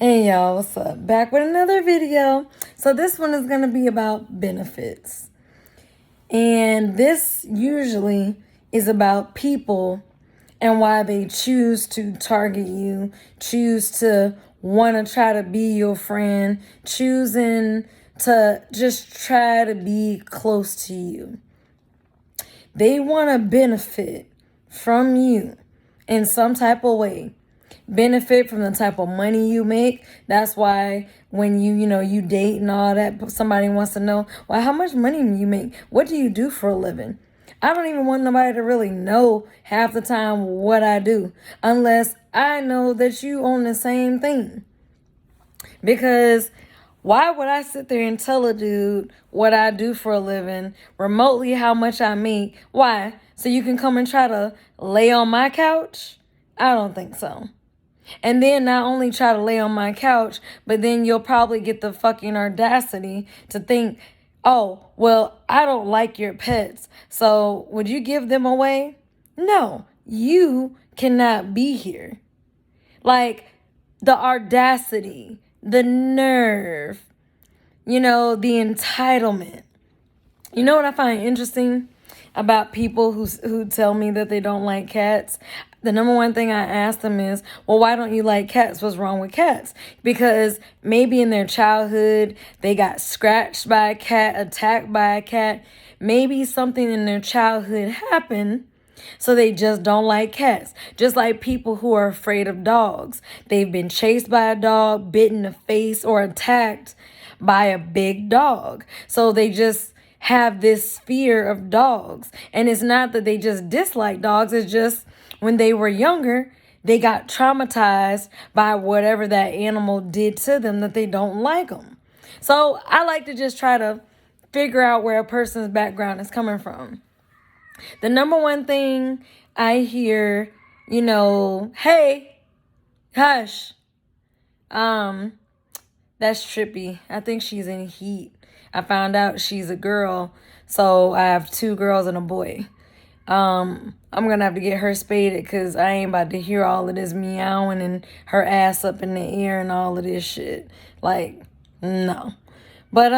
Hey y'all, what's up? Back with another video. So this one is going to be about benefits. And this usually is about people and why they choose to target you, choose to want to try to be your friend, choosing to just try to be close to you. They want to benefit from you in some type of way. Benefit from the type of money you make. That's why when you date and all that, somebody wants to know, well, how much money do you make? What do you do for a living? I don't even want nobody to really know half the time what I do, unless I know that you own the same thing. Because why would I sit there and tell a dude what I do for a living, remotely how much I make? Why? So you can come and try to lay on my couch? I don't think so. And then not only try to lay on my couch, but then you'll probably get the fucking audacity to think, oh, well, I don't like your pets, so would you give them away? No, you cannot be here. Like, the audacity, the nerve, the entitlement. You know what I find interesting about people who tell me that they don't like cats? The number one thing I ask them is, well, why don't you like cats? What's wrong with cats? Because maybe in their childhood, they got scratched by a cat, attacked by a cat. Maybe something in their childhood happened, so they just don't like cats. Just like people who are afraid of dogs. They've been chased by a dog, bit in the face, or attacked by a big dog. So they just have this fear of dogs. And it's not that they just dislike dogs. It's just when they were younger, they got traumatized by whatever that animal did to them that they don't like them. So I like to just try to figure out where a person's background is coming from. The number one thing I hear, hey, hush. That's trippy. I think she's in heat. I found out she's a girl, so I have 2 girls and a boy. I'm gonna have to get her spaded because I ain't about to hear all of this meowing and her ass up in the air and all of this shit. Like, no. But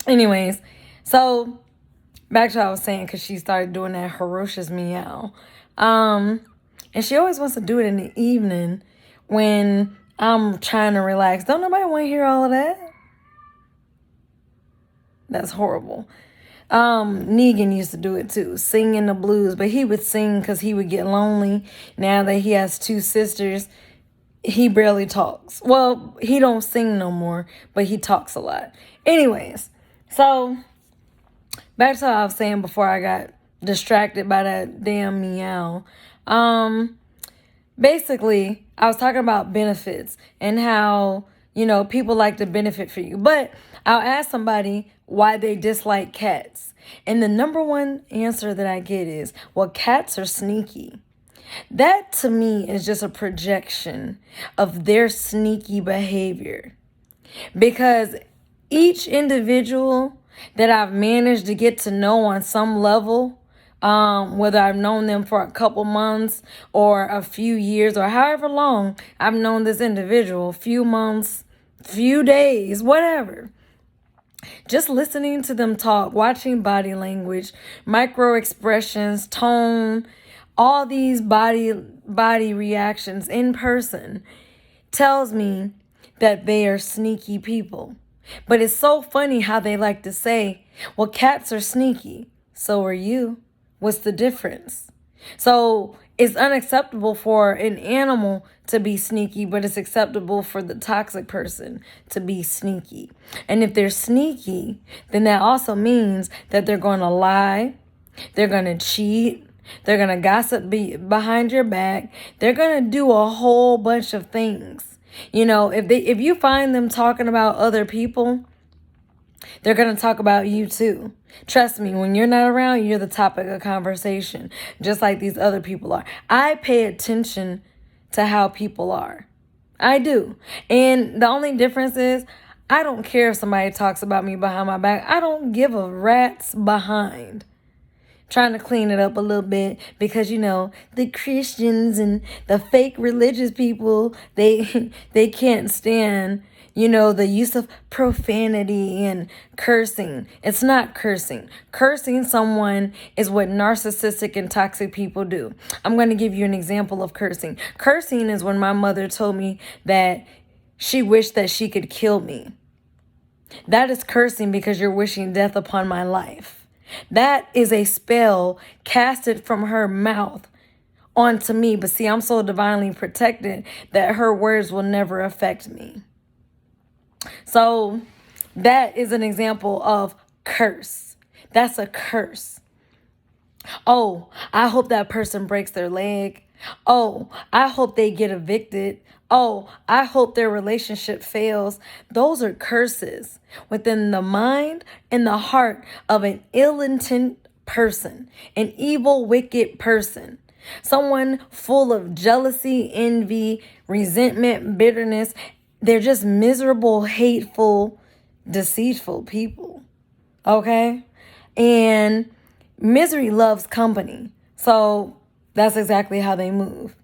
anyways, so back to what I was saying, because she started doing that ferocious meow. And she always wants to do it in the evening when I'm trying to relax. Don't nobody want to hear all of that? That's horrible. Negan used to do it too, singing the blues, but he would sing because he would get lonely. Now that he has 2 sisters, he barely talks. Well, he don't sing no more, but he talks a lot. Anyways, so back to what I was saying before I got distracted by that damn meow. Basically, I was talking about benefits and how, people like to benefit for you. But I'll ask somebody why they dislike cats. And the number one answer that I get is, well, cats are sneaky. That to me is just a projection of their sneaky behavior. Because each individual that I've managed to get to know on some level, whether I've known them for a couple months or a few years or however long I've known this individual, few months, few days, whatever. Just listening to them talk, watching body language, micro expressions, tone, all these body reactions in person tells me that they are sneaky people. But it's so funny how they like to say, well, cats are sneaky. So are you. What's the difference? So it's unacceptable for an animal to be sneaky, but it's acceptable for the toxic person to be sneaky. And if they're sneaky, then that also means that they're going to lie, they're going to cheat, they're going to gossip behind your back, they're going to do a whole bunch of things. If you find them talking about other people, they're going to talk about you too. Trust me, when you're not around, you're the topic of conversation, just like these other people are. I pay attention to how people are. I do. And the only difference is I don't care if somebody talks about me behind my back. I don't give a rat's behind. trying to clean it up a little bit because the Christians and the fake religious people, they can't stand the use of profanity and cursing. It's not cursing. Cursing someone is what narcissistic and toxic people do. I'm going to give you an example of cursing. Cursing is when my mother told me that she wished that she could kill me. That is cursing because you're wishing death upon my life. That is a spell casted from her mouth onto me. But see, I'm so divinely protected that her words will never affect me. So that is an example of curse. That's a curse. Oh, I hope that person breaks their leg. Oh, I hope they get evicted. Oh, I hope their relationship fails. Those are curses within the mind and the heart of an ill-intent person, an evil, wicked person, someone full of jealousy, envy, resentment, bitterness. They're just miserable, hateful, deceitful people. Okay? And misery loves company. So that's exactly how they move.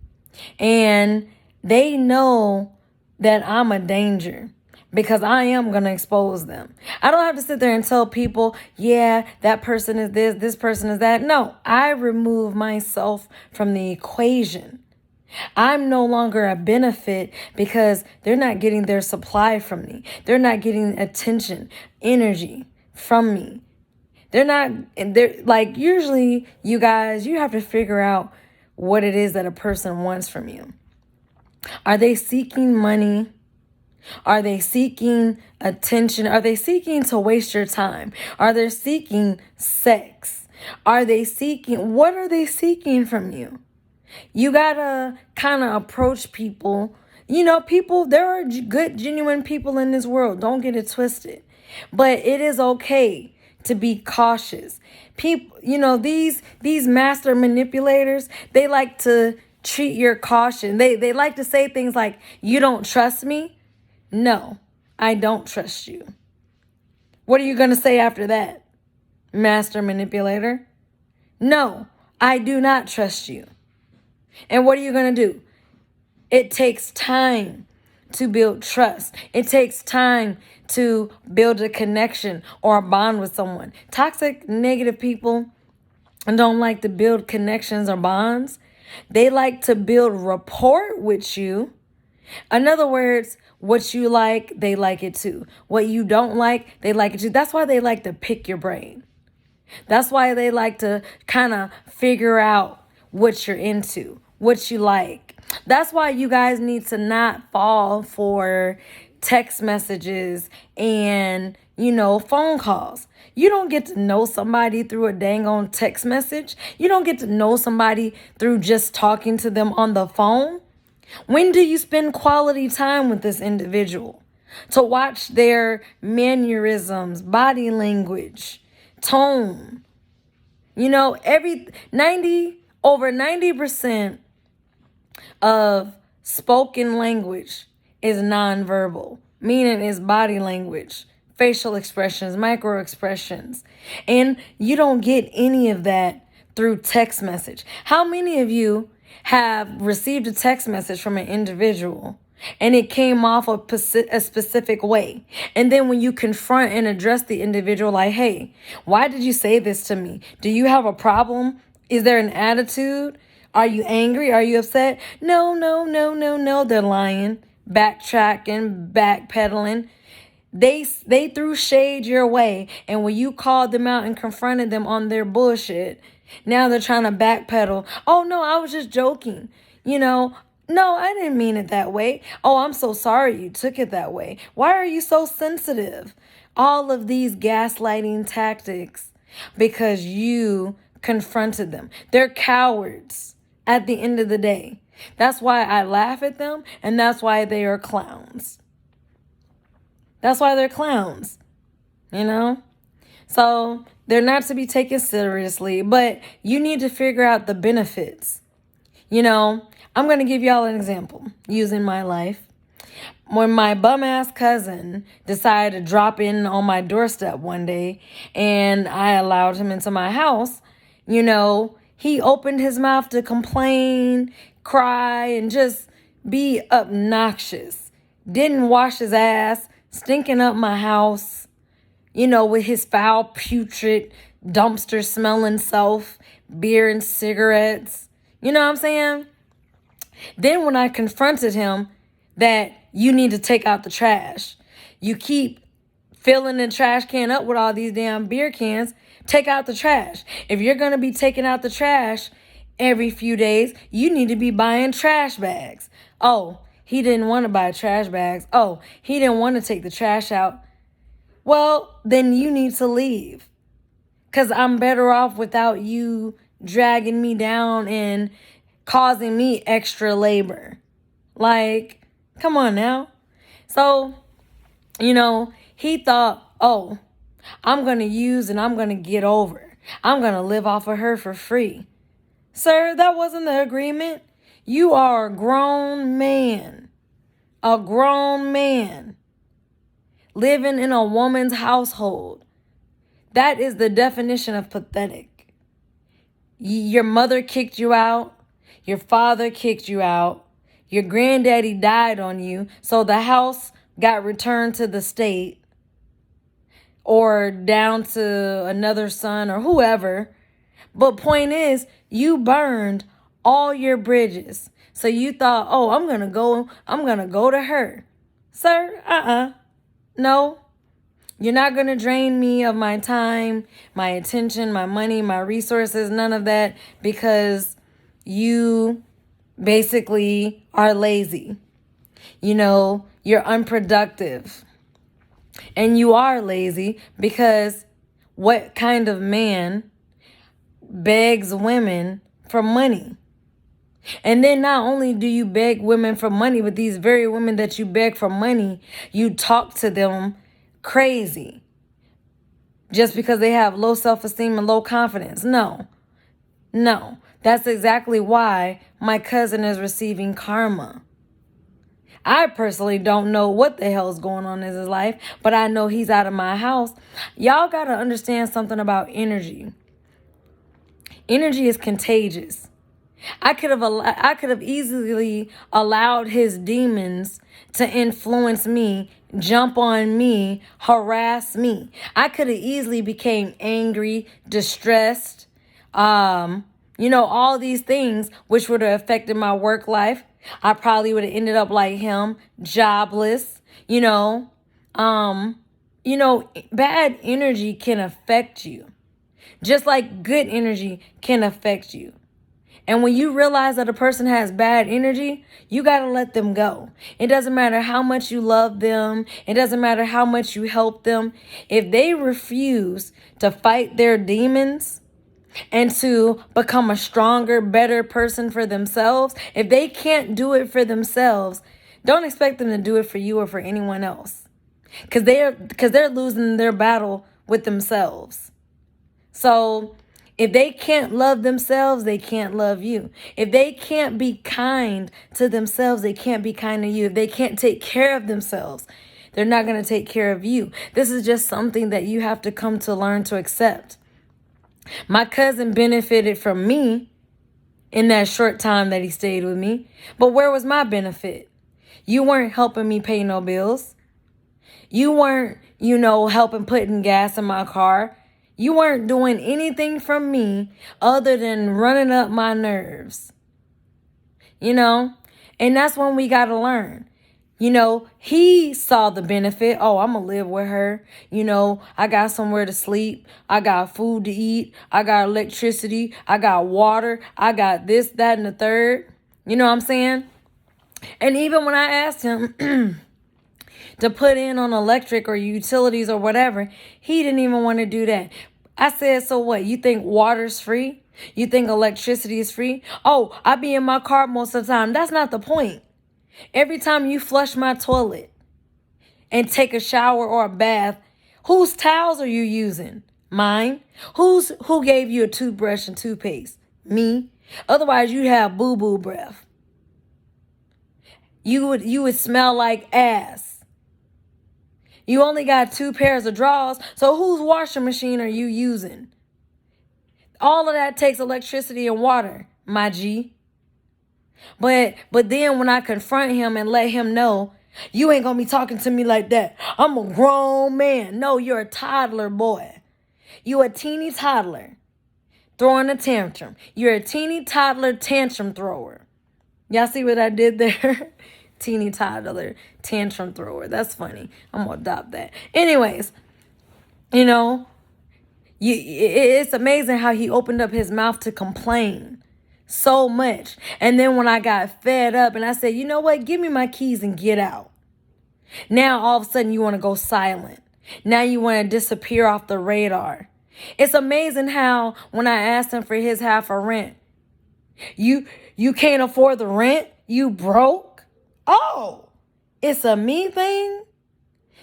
And they know that I'm a danger because I am going to expose them. I don't have to sit there and tell people, yeah, that person is this person is that. No, I remove myself from the equation. I'm no longer a benefit because they're not getting their supply from me. They're not getting attention, energy from me. They're like, usually you guys, you have to figure out what it is that a person wants from you. Are they seeking money? Are they seeking attention? Are they seeking to waste your time? Are they seeking sex? What are they seeking from you? You gotta kind of approach people. There are good, genuine people in this world. Don't get it twisted. But it is okay to be cautious. People, these master manipulators, they like to treat your caution. They like to say things like, you don't trust me? No, I don't trust you. What are you going to say after that, master manipulator? No, I do not trust you. And what are you going to do? It takes time to build trust. It takes time to build a connection or a bond with someone. Toxic, negative people don't like to build connections or bonds. They like to build rapport with you. In other words, what you like, they like it too. What you don't like, they like it too. That's why they like to pick your brain. That's why they like to kind of figure out what you're into, what you like. That's why you guys need to not fall for text messages and, phone calls. You don't get to know somebody through a dang on text message. You don't get to know somebody through just talking to them on the phone. When do you spend quality time with this individual? To watch their mannerisms, body language, tone. Over 90% of spoken language is nonverbal, meaning it's body language, facial expressions, micro expressions. And you don't get any of that through text message. How many of you have received a text message from an individual and it came off a specific way? And then when you confront and address the individual, like, hey, why did you say this to me? Do you have a problem? Is there an attitude? Are you angry? Are you upset? No. They're lying, backtracking, backpedaling. They threw shade your way. And when you called them out and confronted them on their bullshit, now they're trying to backpedal. Oh, no, I was just joking. No, I didn't mean it that way. Oh, I'm so sorry you took it that way. Why are you so sensitive? All of these gaslighting tactics because you confronted them. They're cowards at the end of the day. That's why I laugh at them, and that's why they are clowns. That's why they're clowns, So they're not to be taken seriously, but you need to figure out the benefits. I'm going to give y'all an example using my life. When my bum-ass cousin decided to drop in on my doorstep one day and I allowed him into my house, He opened his mouth to complain, cry, and just be obnoxious. Didn't wash his ass, stinking up my house, with his foul, putrid, dumpster smelling self, beer and cigarettes. You know what I'm saying? Then when I confronted him that you need to take out the trash, you keep filling the trash can up with all these damn beer cans, take out the trash. If you're going to be taking out the trash every few days, you need to be buying trash bags. Oh, he didn't want to buy trash bags. Oh, he didn't want to take the trash out. Well, then you need to leave. Because I'm better off without you dragging me down and causing me extra labor. Like, come on now. So, he thought, oh, I'm going to use and I'm going to get over. I'm going to live off of her for free. Sir, that wasn't the agreement. You are a grown man. A grown man. Living in a woman's household. That is the definition of pathetic. Your mother kicked you out. Your father kicked you out. Your granddaddy died on you. So the house got returned to the state or down to another son or whoever. But point is, you burned all your bridges. So you thought, oh, I'm going to go to her. Sir, no. You're not going to drain me of my time, my attention, my money, my resources, none of that, because you basically are lazy. You're unproductive. And you are lazy because what kind of man begs women for money? And then not only do you beg women for money, but these very women that you beg for money, you talk to them crazy just because they have low self-esteem and low confidence. No. That's exactly why my cousin is receiving karma. I personally don't know what the hell is going on in his life, but I know he's out of my house. Y'all got to understand something about energy. Energy is contagious. I could have easily allowed his demons to influence me, jump on me, harass me. I could have easily became angry, distressed, all these things which would have affected my work life. I probably would have ended up like him, jobless, bad energy can affect you. Just like good energy can affect you. And when you realize that a person has bad energy, you got to let them go. It doesn't matter how much you love them. It doesn't matter how much you help them. If they refuse to fight their demons and to become a stronger, better person for themselves, if they can't do it for themselves, don't expect them to do it for you or for anyone else. Because they're losing their battle with themselves. So if they can't love themselves, they can't love you. If they can't be kind to themselves, they can't be kind to you. If they can't take care of themselves, they're not going to take care of you. This is just something that you have to come to learn to accept. My cousin benefited from me in that short time that he stayed with me. But where was my benefit? You weren't helping me pay no bills. You weren't, helping putting gas in my car. You weren't doing anything from me other than running up my nerves. And that's when we got to learn. He saw the benefit. Oh, I'm going to live with her. I got somewhere to sleep. I got food to eat. I got electricity. I got water. I got this, that, and the third. You know what I'm saying? And even when I asked him to put in on electric or utilities or whatever, he didn't even want to do that. I said, so what? You think water's free? You think electricity is free? Oh, I be in my car most of the time. That's not the point. Every time you flush my toilet and take a shower or a bath, whose towels are you using? Mine. Who gave you a toothbrush and toothpaste? Me. Otherwise, you'd have boo-boo breath. You would smell like ass. You only got 2 pairs of drawers, so whose washing machine are you using? All of that takes electricity and water, my G. But then when I confront him and let him know, you ain't gonna be talking to me like that. I'm a grown man. No, you're a toddler boy. You a teeny toddler throwing a tantrum. You're a teeny toddler tantrum thrower. Y'all see what I did there? Teeny toddler tantrum thrower. That's funny. I'm gonna adopt that. Anyways, you know, it's amazing how he opened up his mouth to complain so much. And then when I got fed up and I said, you know what, give me my keys and get out. Now all of a sudden you want to go silent. Now you want to disappear off the radar. It's amazing how when I asked him for his half of rent, you can't afford the rent? You broke? Oh, it's a me thing?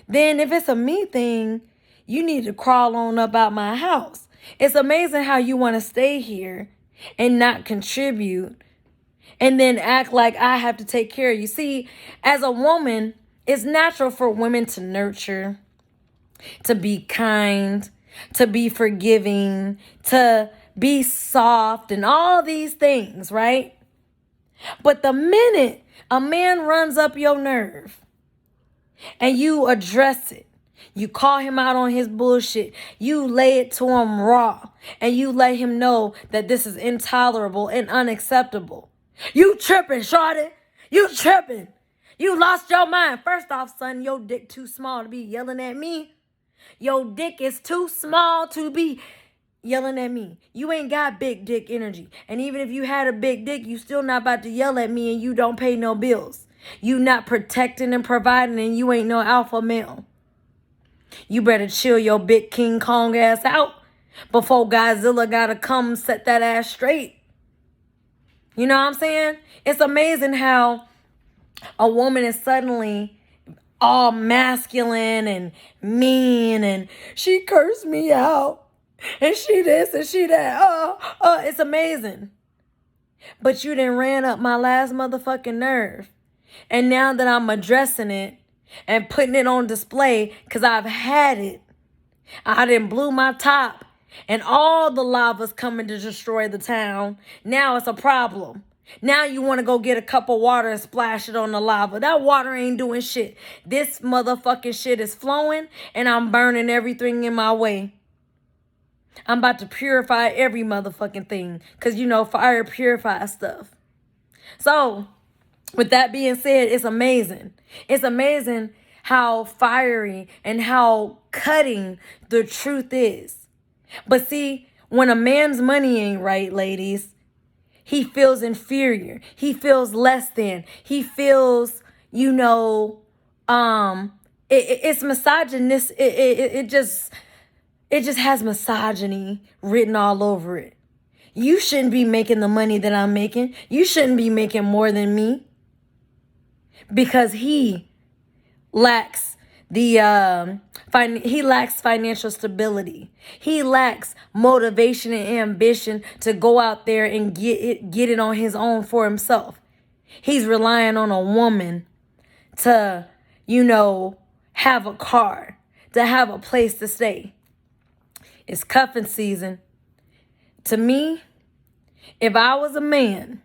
Then if it's a me thing, you need to crawl on up out my house. It's amazing how you want to stay here and not contribute and then act like I have to take care of you. See, as a woman, it's natural for women to nurture, to be kind, to be forgiving, to be soft and all these things, right? But the minute a man runs up your nerve and you address it, you call him out on his bullshit, you lay it to him raw, and you let him know that this is intolerable and unacceptable. You tripping, shorty. You tripping. You lost your mind. First off, son, your dick too small to be yelling at me. Your dick is too small to be yelling at me. You ain't got big dick energy. And even if you had a big dick, you still not about to yell at me and you don't pay no bills. You not protecting and providing and you ain't no alpha male. You better chill your big King Kong ass out before Godzilla gotta come set that ass straight. You know what I'm saying? It's amazing how a woman is suddenly all masculine and mean and she cursed me out and she this and she that. It's amazing. But you done ran up my last motherfucking nerve. And now that I'm addressing it and putting it on display because I've had it, I done blew my top and all the lava's coming to destroy the town. Now it's a problem. Now you want to go get a cup of water and splash it on the lava. That water ain't doing shit. This motherfucking shit is flowing and I'm burning everything in my way. I'm about to purify every motherfucking thing because, you know, fire purifies stuff. So, with that being said, it's amazing. It's amazing how fiery and how cutting the truth is. But see, when a man's money ain't right, ladies, he feels inferior. He feels less than. He feels, you know, it's misogynist. It just has misogyny written all over it. You shouldn't be making the money that I'm making. You shouldn't be making more than me. Because he lacks he lacks financial stability. He lacks motivation and ambition to go out there and get it on his own for himself. He's relying on a woman to, you know, have a car, to have a place to stay. It's cuffing season. To me, if I was a man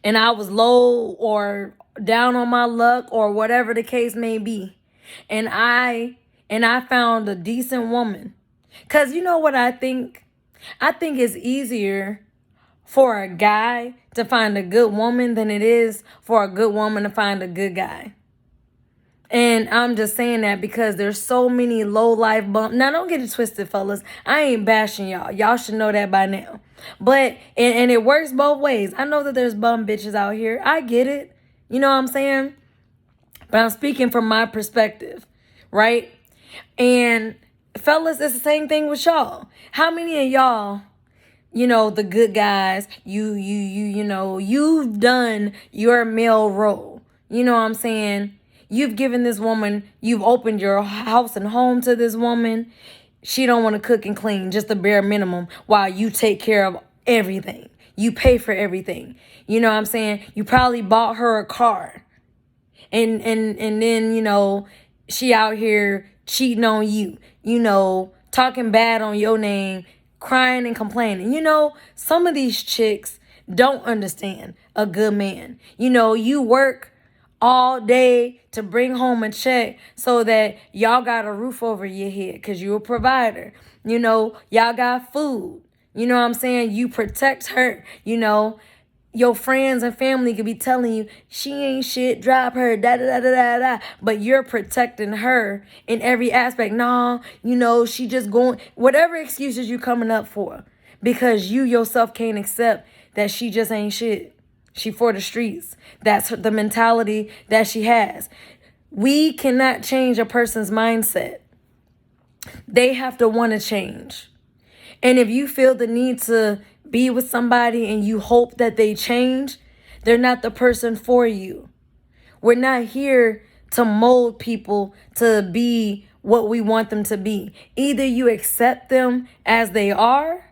and I was low or down on my luck or whatever the case may be, and I found a decent woman, because you know what I think it's easier for a guy to find a good woman than it is for a good woman to find a good guy. And I'm just saying that because there's so many low life bumps. Now, don't get it twisted, fellas. I ain't bashing y'all. Y'all should know that by now. But, and it works both ways. I know that there's bum bitches out here. I get it. You know what I'm saying? But I'm speaking from my perspective, right? And fellas, it's the same thing with y'all. How many of y'all, you know, the good guys, you know, you've done your male role. You know what I'm saying? You've given this woman, you've opened your house and home to this woman. She don't want to cook and clean, just the bare minimum, while you take care of everything. You pay for everything. You know what I'm saying? You probably bought her a car. And then, you know, she out here cheating on you, you know, talking bad on your name crying and complaining. You know, some of these chicks don't understand a good man. You know, you work all day to bring home a check so that y'all got a roof over your head because you're a provider. You know, y'all got food. You know what I'm saying? You protect her. You know, your friends and family could be telling you, she ain't shit, drop her, da da da da da da. But you're protecting her in every aspect. Nah, you know, she just going, whatever excuses you coming up for. Because you yourself can't accept that she just ain't shit. She for the streets. That's the mentality that she has. We cannot change a person's mindset. They have to want to change. And if you feel the need to be with somebody and you hope that they change, they're not the person for you. We're not here to mold people to be what we want them to be. Either you accept them as they are,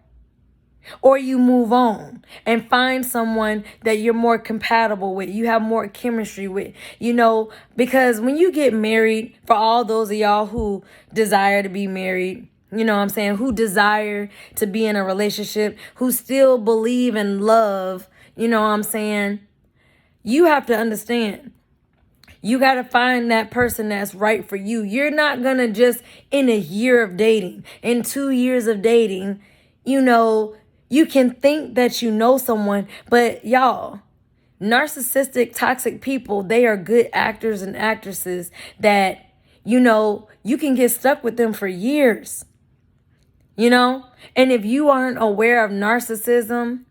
or you move on and find someone that you're more compatible with, you have more chemistry with, you know, because when you get married, for all those of y'all who desire to be married, you know what I'm saying, who desire to be in a relationship, who still believe in love, you know what I'm saying, you have to understand, you got to find that person that's right for you. You're not going to just in a year of dating, in 2 years of dating, you know, you can think that you know someone, but y'all, narcissistic, toxic people, they are good actors and actresses that, you know, you can get stuck with them for years, you know? And if you aren't aware of narcissism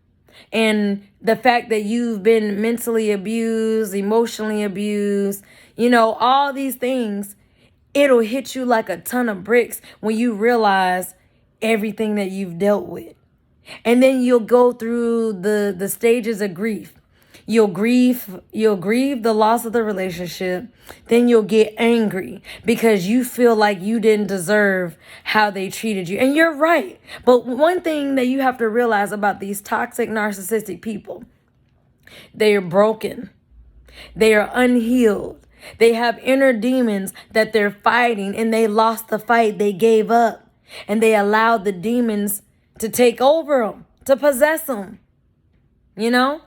and the fact that you've been mentally abused, emotionally abused, you know, all these things, it'll hit you like a ton of bricks when you realize everything that you've dealt with. And then you'll go through the stages of grief. You'll grieve the loss of the relationship. Then you'll get angry because you feel like you didn't deserve how they treated you. And you're right. But one thing that you have to realize about these toxic, narcissistic people, they are broken. They are unhealed. They have inner demons that they're fighting, and they lost the fight. They gave up, and they allowed the demons to take over them, to possess them, you know?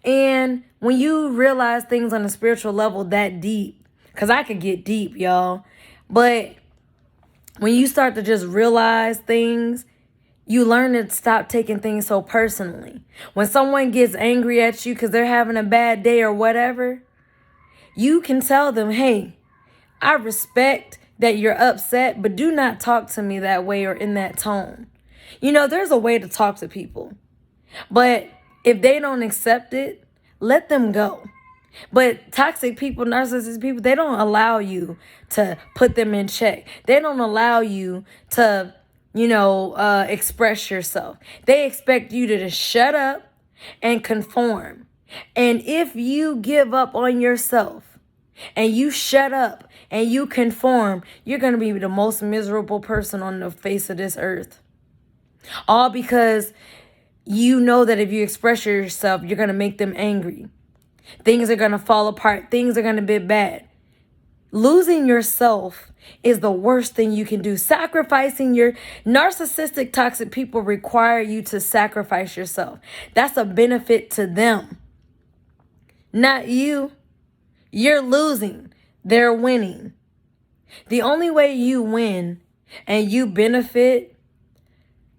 And when you realize things on a spiritual level that deep, because I could get deep, y'all, but when you start to just realize things, you learn to stop taking things so personally. When someone gets angry at you because they're having a bad day or whatever, you can tell them, hey, I respect that you're upset, but do not talk to me that way or in that tone. You know, there's a way to talk to people, but if they don't accept it, let them go. But toxic people, narcissistic people, they don't allow you to put them in check. They don't allow you to, you know, express yourself. They expect you to just shut up and conform. And if you give up on yourself and you shut up and you conform, you're going to be the most miserable person on the face of this earth. All because you know that if you express yourself, you're going to make them angry. Things are going to fall apart. Things are going to be bad. Losing yourself is the worst thing you can do. Sacrificing your narcissistic, toxic people require you to sacrifice yourself. That's a benefit to them, not you. You're losing. They're winning. The only way you win and you benefit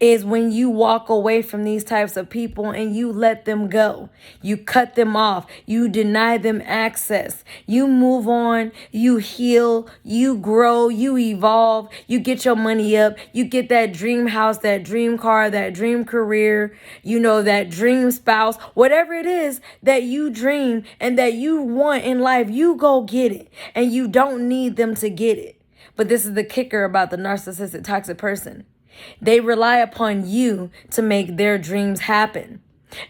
is when you walk away from these types of people and you let them go. You cut them off. You deny them access. You move on. You heal. You grow. You evolve. You get your money up. You get that dream house, that dream car, that dream career, you know, that dream spouse, whatever it is that you dream and that you want in life, you go get it. And you don't need them to get it. But this is the kicker about the narcissistic, toxic person. They rely upon you to make their dreams happen.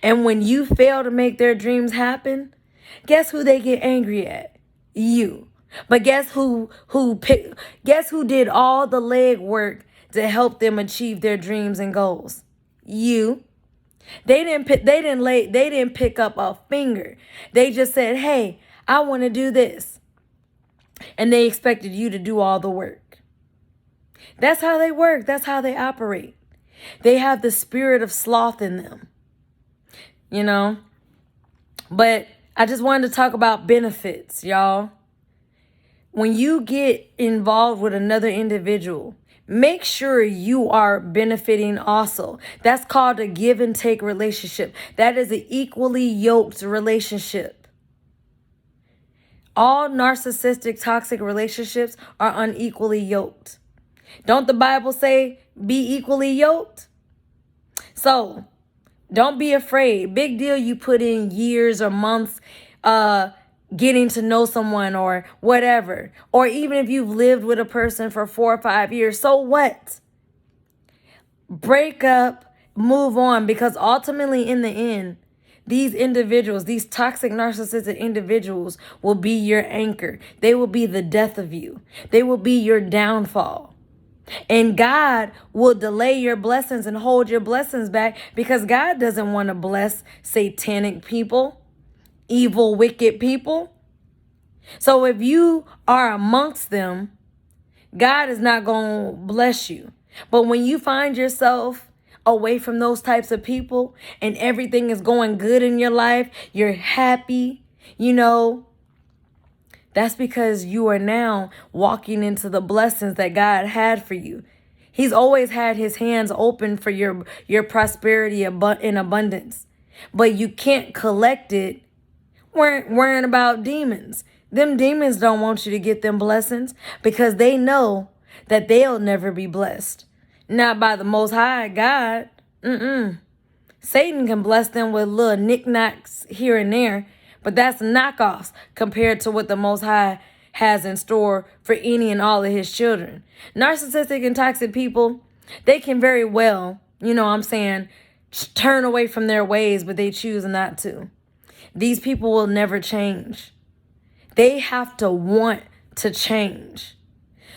And when you fail to make their dreams happen, guess who they get angry at? You. But guess who did all the legwork to help them achieve their dreams and goals? You. They didn't pick up a finger. They just said, "Hey, I want to do this." And they expected you to do all the work. That's how they work. That's how they operate. They have the spirit of sloth in them, you know? But I just wanted to talk about benefits, y'all. When you get involved with another individual, make sure you are benefiting also. That's called a give and take relationship. That is an equally yoked relationship. All narcissistic, toxic relationships are unequally yoked. Don't the Bible say be equally yoked? So don't be afraid. Big deal you put in years or months getting to know someone or whatever. Or even if you've lived with a person for 4 or 5 years, so what? Break up, move on, because ultimately in the end, these individuals, these toxic narcissistic individuals will be your anchor. They will be the death of you. They will be your downfall. And God will delay your blessings and hold your blessings back because God doesn't want to bless satanic people, evil, wicked people. So if you are amongst them, God is not going to bless you. But when you find yourself away from those types of people and everything is going good in your life, you're happy, that's because you are now walking into the blessings that God had for you. He's always had his hands open for your prosperity in abundance. But you can't collect it worrying about demons. Them demons don't want you to get them blessings because they know that they'll never be blessed. Not by the Most High God. Satan can bless them with little knickknacks here and there, but that's knockoffs compared to what the Most High has in store for any and all of his children. Narcissistic and toxic people, they can very well, turn away from their ways, but they choose not to. These people will never change. They have to want to change.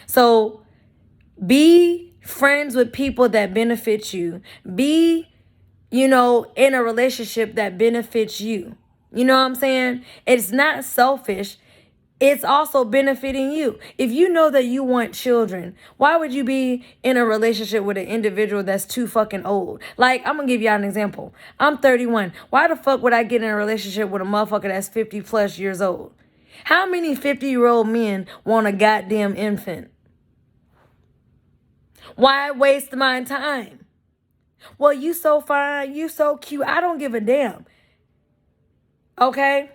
So be friends with people that benefit you. Be, in a relationship that benefits you. You know what I'm saying? It's not selfish. It's also benefiting you. If you know that you want children, why would you be in a relationship with an individual that's too fucking old? Like, I'm going to give y'all an example. I'm 31. Why the fuck would I get in a relationship with a motherfucker that's 50 plus years old? How many 50-year-old men want a goddamn infant? Why waste my time? Well, you so fine. You so cute. I don't give a damn. Okay?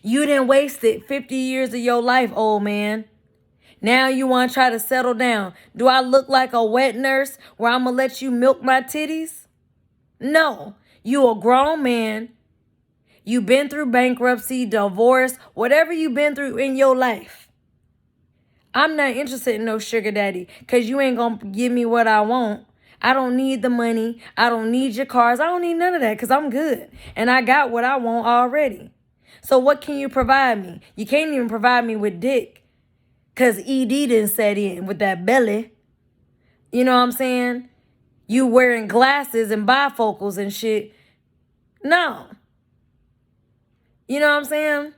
You didn't waste it 50 years of your life, old man. Now you want to try to settle down. Do I look like a wet nurse where I'm going to let you milk my titties? No. You a grown man. You've been through bankruptcy, divorce, whatever you've been through in your life. I'm not interested in no sugar daddy because you ain't going to give me what I want. I don't need the money. I don't need your cars. I don't need none of that because I'm good. And I got what I want already. So what can you provide me? You can't even provide me with dick because ED didn't set in with that belly. You know what I'm saying? You wearing glasses and bifocals and shit. No. You know what I'm saying?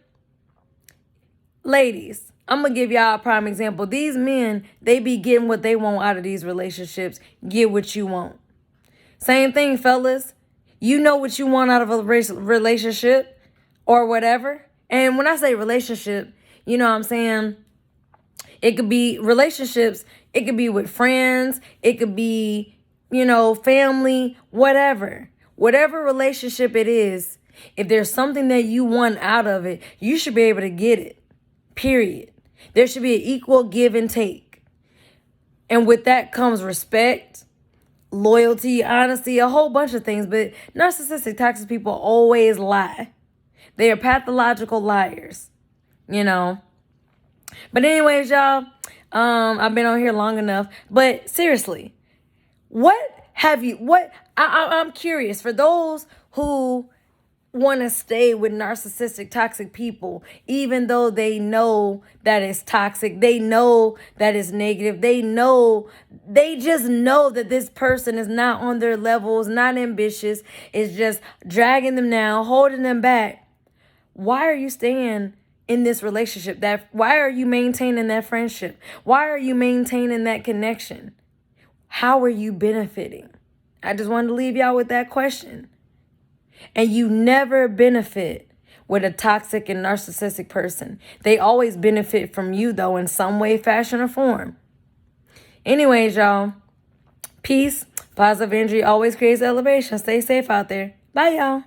Ladies, I'm going to give y'all a prime example. These men, they be getting what they want out of these relationships. Get what you want. Same thing, fellas. You know what you want out of a relationship or whatever. And when I say relationship, you know what I'm saying? It could be relationships. It could be with friends. It could be, family, whatever. Whatever relationship it is, if there's something that you want out of it, you should be able to get it. Period. There should be an equal give and take. And with that comes respect, loyalty, honesty, a whole bunch of things. But narcissistic, toxic people always lie. They are pathological liars, But anyways, y'all, I've been on here long enough. But seriously, I'm curious for those who want to stay with narcissistic, toxic people, even though they know that it's toxic. They know that it's negative. They just know that this person is not on their level, is not ambitious, is just dragging them down, holding them back. Why are you staying in this relationship? Why are you maintaining that friendship? Why are you maintaining that connection? How are you benefiting? I just wanted to leave y'all with that question. And you never benefit with a toxic and narcissistic person. They always benefit from you, though, in some way, fashion, or form. Anyways, y'all, peace. Positive energy always creates elevation. Stay safe out there. Bye, y'all.